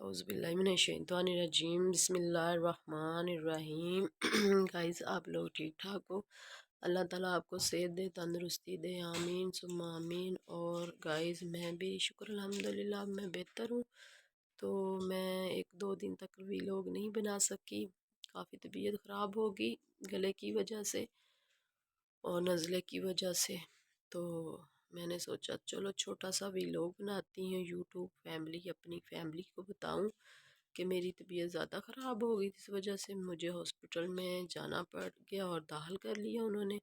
اعوذ باللہ من الشیطان الرجیم، بسم اللہ الرحمن الرحیم۔ گائز آپ لوگ ٹھیک ٹھاک ہو؟ اللہ تعالیٰ آپ کو صحت دے، تندرستی دے، آمین ثم آمین۔ اور گائز میں بھی شکر الحمدللہ میں بہتر ہوں۔ تو میں ایک دو دن تک ویلوگ نہیں بنا سکی، کافی طبیعت خراب ہوگی گلے کی وجہ سے اور نزلے کی وجہ سے۔ تو میں نے سوچا چلو چھوٹا سا ویلوگ بناتی ہوں، یوٹیوب اپنی فیملی کو بتاؤں کہ میری طبیعت زیادہ خراب ہو گئی، اس وجہ سے مجھے ہاسپٹل میں جانا پڑ گیا اور داخل کر لیا انہوں نے۔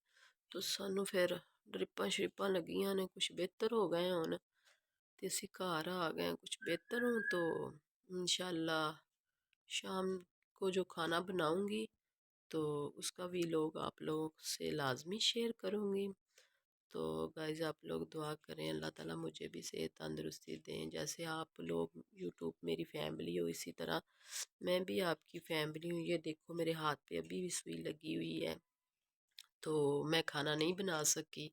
تو سانوں پھر ڈرپاں شرپاں لگیاں نے، کچھ بہتر ہو گئے ہوں تے اسی گھر آ گئے کچھ بہتر ہوں۔ تو انشاءاللہ شام کو جو کھانا بناؤں گی تو اس کا ویلوگ آپ لوگوں سے لازمی شیئر کروں گی۔ تو گائز آپ لوگ دعا کریں اللہ تعالیٰ مجھے بھی صحت تندرستی دیں، جیسے آپ لوگ یوٹیوب میری فیملی ہو اسی طرح میں بھی آپ کی فیملی ہوں۔ یہ دیکھو میرے ہاتھ پہ ابھی بھی سوئی لگی ہوئی ہے، تو میں کھانا نہیں بنا سکی۔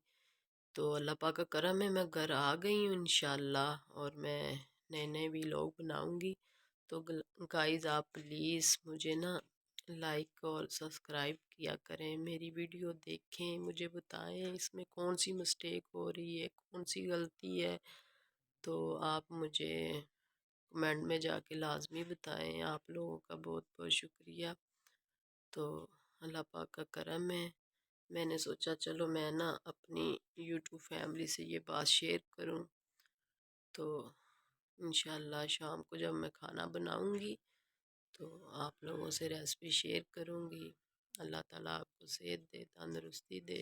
تو اللہ پاک کا کرم ہے میں گھر آ گئی ہوں انشاءاللہ، اور میں نئے ویلوگ بناؤں گی۔ تو گائز آپ پلیز مجھے لائک اور سبسکرائب کیا کریں، میری ویڈیو دیکھیں، مجھے بتائیں اس میں کون سی مسٹیک ہو رہی ہے، کون سی غلطی ہے۔ تو آپ مجھے کمنٹ میں جا کے لازمی بتائیں، آپ لوگوں کا بہت بہت شکریہ۔ تو اللہ پاک کا کرم ہے، میں نے سوچا چلو میں اپنی یوٹیوب فیملی سے یہ بات شیئر کروں۔ تو انشاءاللہ شام کو جب میں کھانا بناؤں گی تو آپ لوگوں سے ریسپی شیئر کروں گی۔ اللہ تعالیٰ آپ کو صحت دے، تندرستی دے۔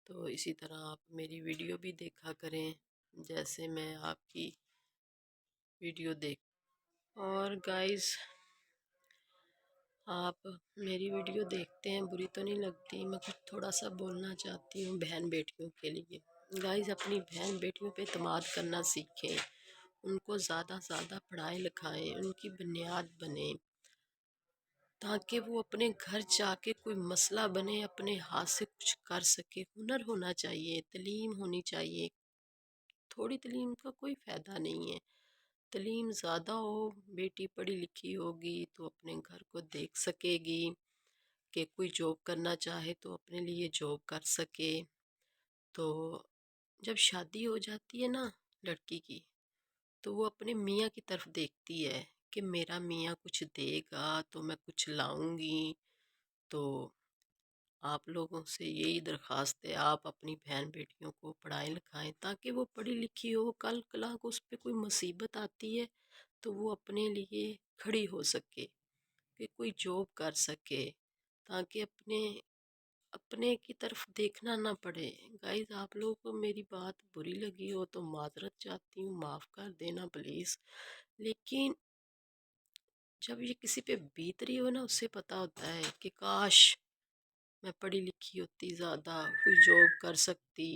تو اسی طرح آپ میری ویڈیو بھی دیکھا کریں جیسے میں آپ کی ویڈیو دیکھ۔ اور گائز آپ میری ویڈیو دیکھتے ہیں، بری تو نہیں لگتی؟ میں کچھ تھوڑا سا بولنا چاہتی ہوں بہن بیٹیوں کے لیے۔ گائز اپنی بہن بیٹیوں پہ اعتماد کرنا سیکھیں، ان کو زیادہ پڑھائیں لکھائیں، ان کی بنیاد بنیں تاکہ وہ اپنے گھر جا کے کوئی مسئلہ بنے، اپنے ہاتھ سے کچھ کر سکے۔ ہنر ہونا چاہیے، تعلیم ہونی چاہیے، تھوڑی تعلیم کا کوئی فائدہ نہیں ہے۔ تعلیم زیادہ ہو، بیٹی پڑھی لکھی ہوگی تو اپنے گھر کو دیکھ سکے گی، کہ کوئی جاب کرنا چاہے تو اپنے لیے جاب کر سکے۔ تو جب شادی ہو جاتی ہے لڑکی کی، تو وہ اپنے میاں کی طرف دیکھتی ہے کہ میرا میاں کچھ دے گا تو میں کچھ لاؤں گی۔ تو آپ لوگوں سے یہی درخواست ہے، آپ اپنی بہن بیٹیوں کو پڑھائیں لکھائیں تاکہ وہ پڑھی لکھی ہو، کل کلا کو اس پہ کوئی مصیبت آتی ہے تو وہ اپنے لیے کھڑی ہو سکے، کہ کوئی جاب کر سکے، تاکہ اپنے کی طرف دیکھنا نہ پڑے۔ گائز آپ لوگوں کو میری بات بری لگی ہو تو معذرت چاہتی ہوں، معاف کر دینا پلیز۔ لیکن جب یہ کسی پہ بیت رہی ہو اس سے پتہ ہوتا ہے کہ کاش میں پڑھی لکھی ہوتی، زیادہ کوئی جاب کر سکتی،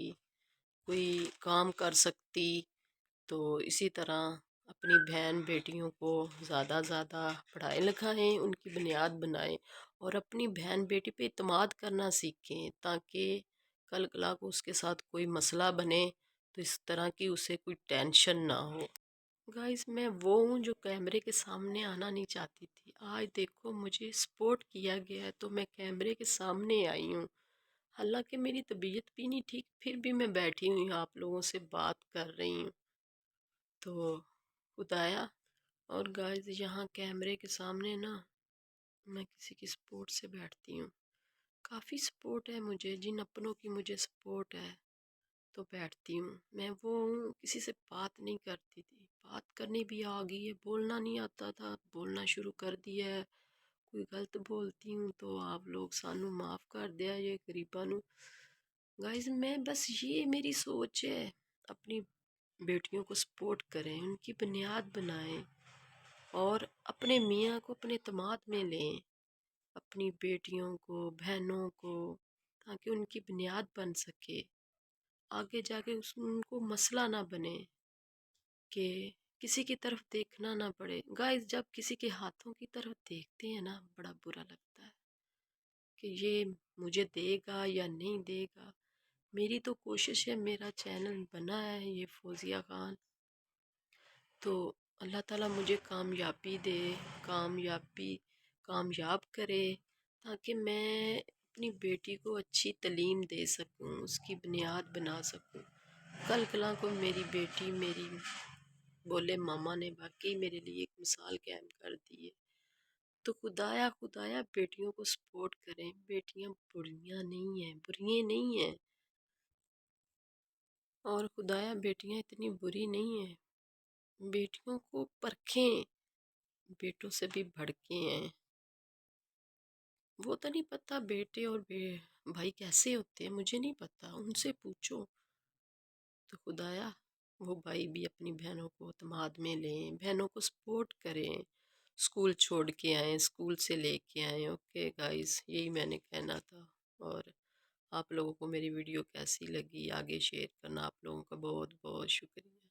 کوئی کام کر سکتی۔ تو اسی طرح اپنی بہن بیٹیوں کو زیادہ پڑھائیں لکھائیں، ان کی بنیاد بنائیں، اور اپنی بہن بیٹی پہ اعتماد کرنا سیکھیں تاکہ کل کلا کو اس کے ساتھ کوئی مسئلہ بنے تو اس طرح کی اسے کوئی ٹینشن نہ ہو۔ گائز میں وہ ہوں جو کیمرے کے سامنے آنا نہیں چاہتی تھی، آج دیکھو مجھے سپورٹ کیا گیا ہے تو میں کیمرے کے سامنے آئی ہوں۔ حالانکہ میری طبیعت بھی نہیں ٹھیک، پھر بھی میں بیٹھی ہوئی ہوں آپ لوگوں سے بات کر رہی ہوں۔ تو خدایا، اور گائز یہاں کیمرے کے سامنے میں کسی کی سپورٹ سے بیٹھتی ہوں، کافی سپورٹ ہے مجھے، جن اپنوں کی مجھے سپورٹ ہے تو بیٹھتی ہوں۔ میں وہ ہوں کسی سے بات نہیں کرتی تھی، بات کرنی بھی آ گئی ہے، بولنا نہیں آتا تھا، بولنا شروع کر دیا ہے۔ کوئی غلط بولتی ہوں تو آپ لوگ سانوں معاف کر دیا یہ غریباں نوں۔ گائز میں بس یہ میری سوچ ہے، اپنی بیٹیوں کو سپورٹ کریں، ان کی بنیاد بنائیں، اور اپنے میاں کو اپنے اعتماد میں لیں، اپنی بیٹیوں کو، بہنوں کو، تاکہ ان کی بنیاد بن سکے، آگے جا کے ان کو مسئلہ نہ بنے کہ کسی کی طرف دیکھنا نہ پڑے۔ گائز جب کسی کے ہاتھوں کی طرف دیکھتے ہیں بڑا برا لگتا ہے کہ یہ مجھے دے گا یا نہیں دے گا۔ میری تو کوشش ہے، میرا چینل بنا ہے یہ فوزیہ خان، تو اللہ تعالیٰ مجھے کامیابی دے، کامیاب کرے، تاکہ میں اپنی بیٹی کو اچھی تعلیم دے سکوں، اس کی بنیاد بنا سکوں۔ کل کلاں کو میری بیٹی میری بولے ماما نے واقعی میرے لیے ایک مثال قائم کر دی ہے۔ تو خدایا بیٹیوں کو سپورٹ کریں، بیٹیاں بریاں نہیں ہیں، اور خدایا بیٹیاں اتنی بری نہیں ہیں۔ بیٹیوں کو پرکھیں، بیٹوں سے بھی بھڑکے ہیں۔ وہ تو نہیں پتہ بیٹے اور بھائی کیسے ہوتے ہیں، مجھے نہیں پتہ، ان سے پوچھو۔ تو خدایا وہ بھائی بھی اپنی بہنوں کو اعتماد میں لیں، بہنوں کو سپورٹ کریں، اسکول چھوڑ کے آئیں، اسکول سے لے کے آئیں۔ اوکے گائز، یہی میں نے کہنا تھا۔ اور آپ لوگوں کو میری ویڈیو کیسی لگی آگے شیئر کرنا، آپ لوگوں کا بہت بہت شکریہ۔